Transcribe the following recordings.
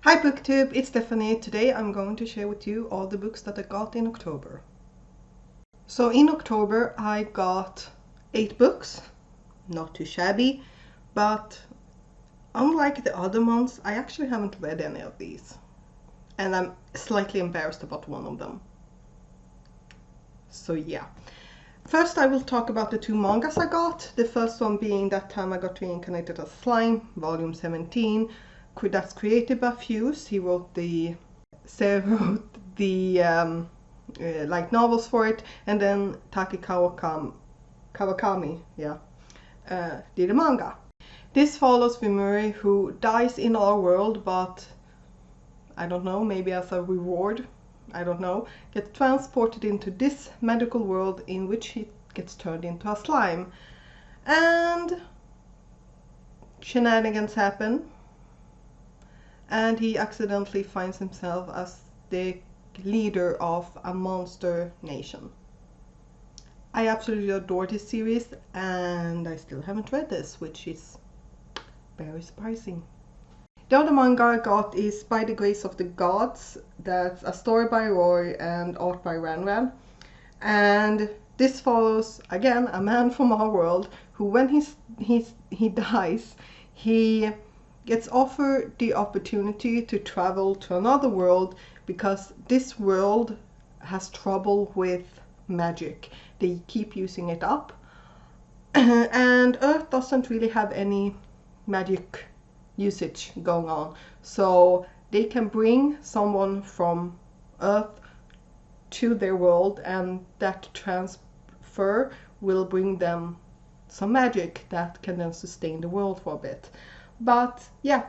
Hi BookTube, it's Stephanie. Today I'm going to share with you all the books that I got in October. So in October I got 8 books, not too shabby, but unlike the other months I actually haven't read any of these. And I'm slightly embarrassed about one of them. So yeah. First I will talk about the 2 mangas I got. The first one being That Time I Got Reincarnated as Slime, volume 17. That's created by Fuse. He wrote the light novels for it, and then Taki Kawakami did a manga. This follows Vimuri, who dies in our world, but I don't know, maybe as a reward, I don't know, gets transported into this magical world in which he gets turned into a slime. And shenanigans happen. And he accidentally finds himself as the leader of a monster nation. I absolutely adore this series, and I still haven't read this, which is very surprising. The other manga I got is By the Grace of the Gods. That's a story by Roy and art by Ran. And this follows, again, a man from our world who, when he dies, he gets offered the opportunity to travel to another world because this world has trouble with magic. They keep using it up. And Earth doesn't really have any magic usage going on. So they can bring someone from Earth to their world, and that transfer will bring them some magic that can then sustain the world for a bit. But yeah,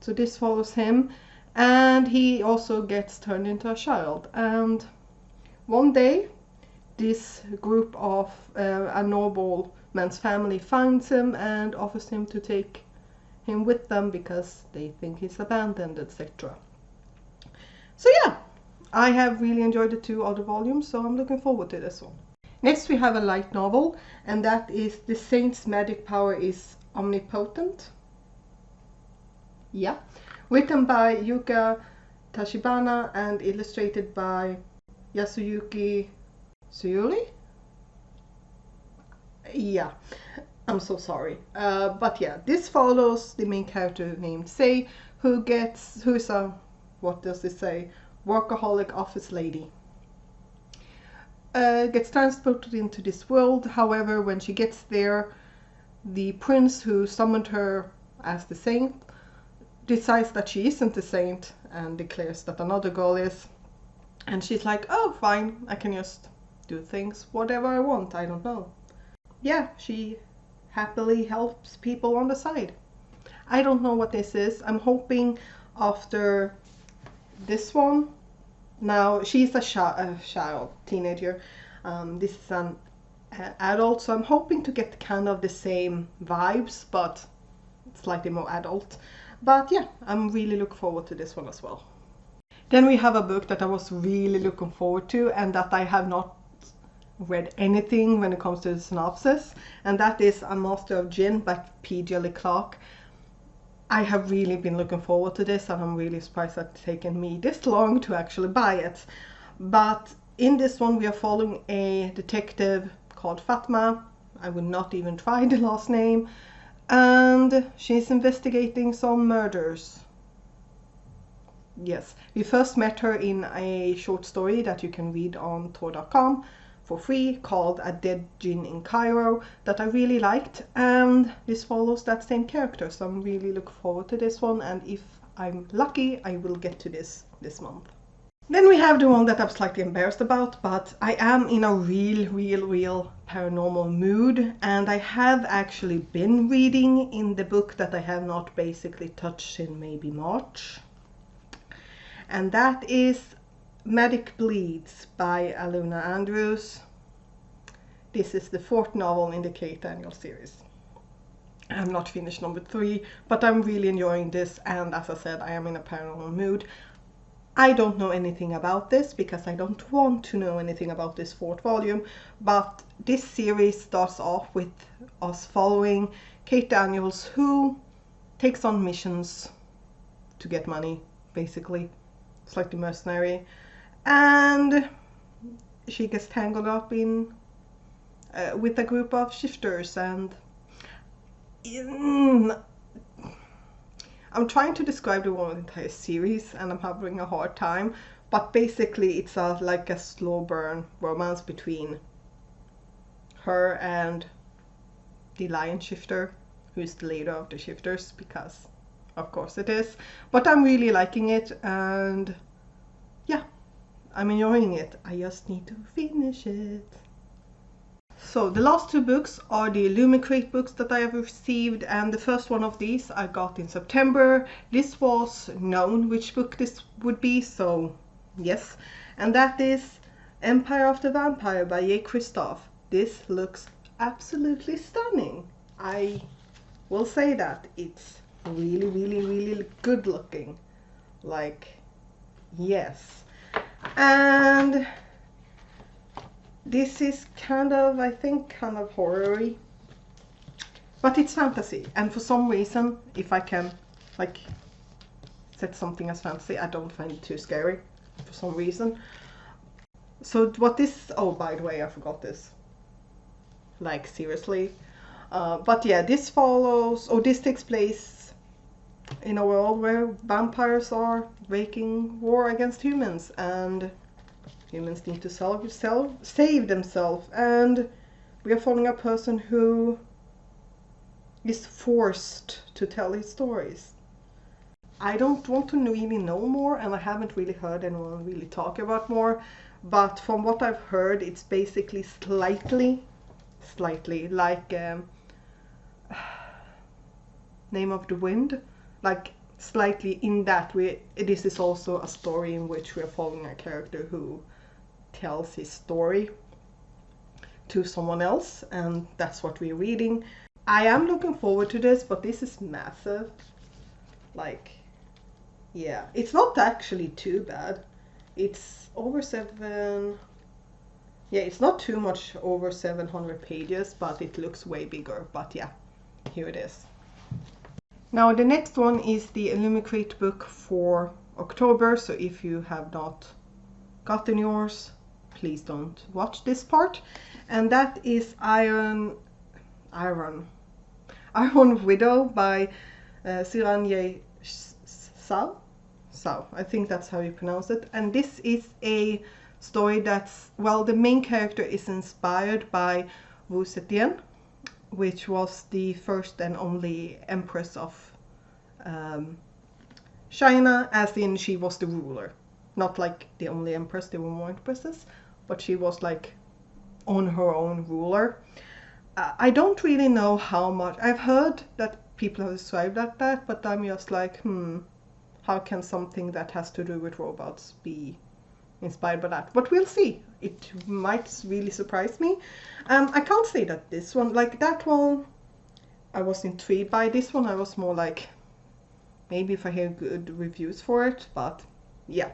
so this follows him, and he also gets turned into a child. And one day this group of a nobleman's family finds him and offers him to take him with them because they think he's abandoned, etc. So yeah, I have really enjoyed the 2 other volumes, so I'm looking forward to this one. Next we have a light novel, and that is The Saint's Magic Power is Omnipotent. Yeah, written by Yuka Tachibana and illustrated by Yasuyuki Tsuyuri. Yeah, I'm so sorry. But yeah, this follows the main character named Sei, who is a, what does it say, workaholic office lady. Gets transported into this world. However, when she gets there, the prince who summoned her as the saint decides that she isn't a saint and declares that another girl is. And she's like, oh fine, I can just do things whatever I want, I don't know. Yeah, she happily helps people on the side. I don't know what this is. I'm hoping after this one, now she's a child, teenager. This is an adult, so I'm hoping to get kind of the same vibes, but slightly more adult. But yeah, I'm really looking forward to this one as well. Then we have a book that I was really looking forward to, and that I have not read anything when it comes to the synopsis, and that is A Master of Gin by P. Jelly Clark. I have really been looking forward to this, and I'm really surprised that it's taken me this long to actually buy it. But in this one we are following a detective called Fatma. I will not even try the last name. And she's investigating some murders. Yes, we first met her in a short story that you can read on tor.com for free called A Dead Djinn in Cairo that I really liked, and this follows that same character, so I'm really looking forward to this one, and if I'm lucky I will get to this month. Then we have the one that I'm slightly embarrassed about, but I am in a real paranormal mood, and I have actually been reading in the book that I have not basically touched in maybe March. And that is Magic Bleeds by Aluna Andrews. This is the 4th novel in the Kate Daniel series. I have not finished number 3, but I'm really enjoying this, and as I said, I am in a paranormal mood. I don't know anything about this because I don't want to know anything about this 4th volume, but this series starts off with us following Kate Daniels, who takes on missions to get money basically. It's like the mercenary. And she gets tangled up in with a group of shifters, and I'm trying to describe the one entire series and I'm having a hard time, but basically it's like a slow burn romance between her and the lion shifter, who's the leader of the shifters, because of course it is. But I'm really liking it, and yeah, I'm enjoying it. I just need to finish it. So the last two books are the Illumicrate books that I have received, and the first one of these I got in September. This was known which book this would be, so yes. And that is Empire of the Vampire by J. Christoph. This looks absolutely stunning. I will say that. It's really, really, really good looking. Like, yes. And this is kind of, I think, kind of horror-y, but it's fantasy. And for some reason, if I can like set something as fantasy, I don't find it too scary for some reason. So what this, oh, by the way, I forgot this. Like, seriously. But yeah, this follows, or this takes place in a world where vampires are waging war against humans, and humans need to save themselves, and we are following a person who is forced to tell his stories. I don't want to really know more, and I haven't really heard anyone really talk about more, but from what I've heard, it's basically slightly like Name of the Wind, like slightly in that this is also a story in which we are following a character who tells his story to someone else, and that's what we're reading. I am looking forward to this, but this is massive. Like, yeah, it's not actually too bad. It's over it's not too much over 700 pages, but it looks way bigger. But yeah, here it is. Now the next one is the Illumicrate book for October, so if you have not gotten yours, please don't watch this part. And that is Iron Widow by Siranje Sao. I think that's how you pronounce it. And this is a story that's, well, the main character is inspired by Wu Zetian, which was the first and only empress of China, as in she was the ruler. Not like the only empress, there were more empresses, but she was like on her own ruler. I don't really know how much. I've heard that people have described that, but I'm just like, how can something that has to do with robots be inspired by that? But we'll see. It might really surprise me. I can't say that this one, like that one, I was intrigued by. This one I was more like, maybe if I hear good reviews for it, but yeah.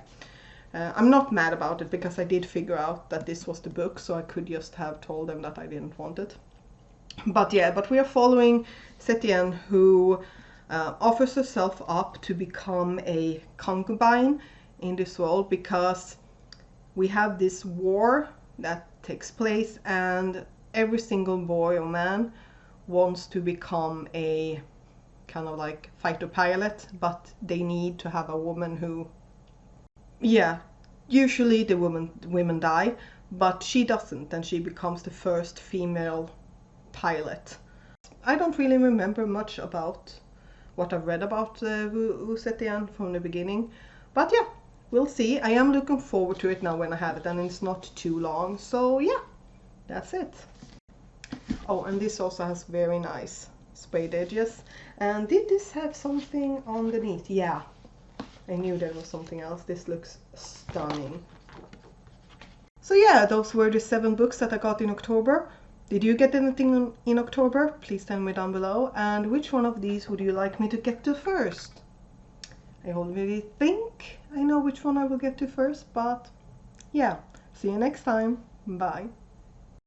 I'm not mad about it, because I did figure out that this was the book, so I could just have told them that I didn't want it. But yeah, but we are following Zetian, who offers herself up to become a concubine in this world, because we have this war that takes place, and every single boy or man wants to become a kind of like fighter pilot, but they need to have a woman who, yeah, usually the women die, but she doesn't, and she becomes the first female pilot. I don't really remember much about what I've read about Wu Zetian from the beginning, but yeah, we'll see. I am looking forward to it now when I have it, and it's not too long, so yeah, that's it. Oh, and this also has very nice sprayed edges. And did this have something underneath? Yeah, I knew there was something else. This looks stunning. So yeah, those were the 7 books that I got in October. Did you get anything in October? Please tell me down below. And which one of these would you like me to get to first? I already think I know which one I will get to first, but yeah. See you next time. Bye.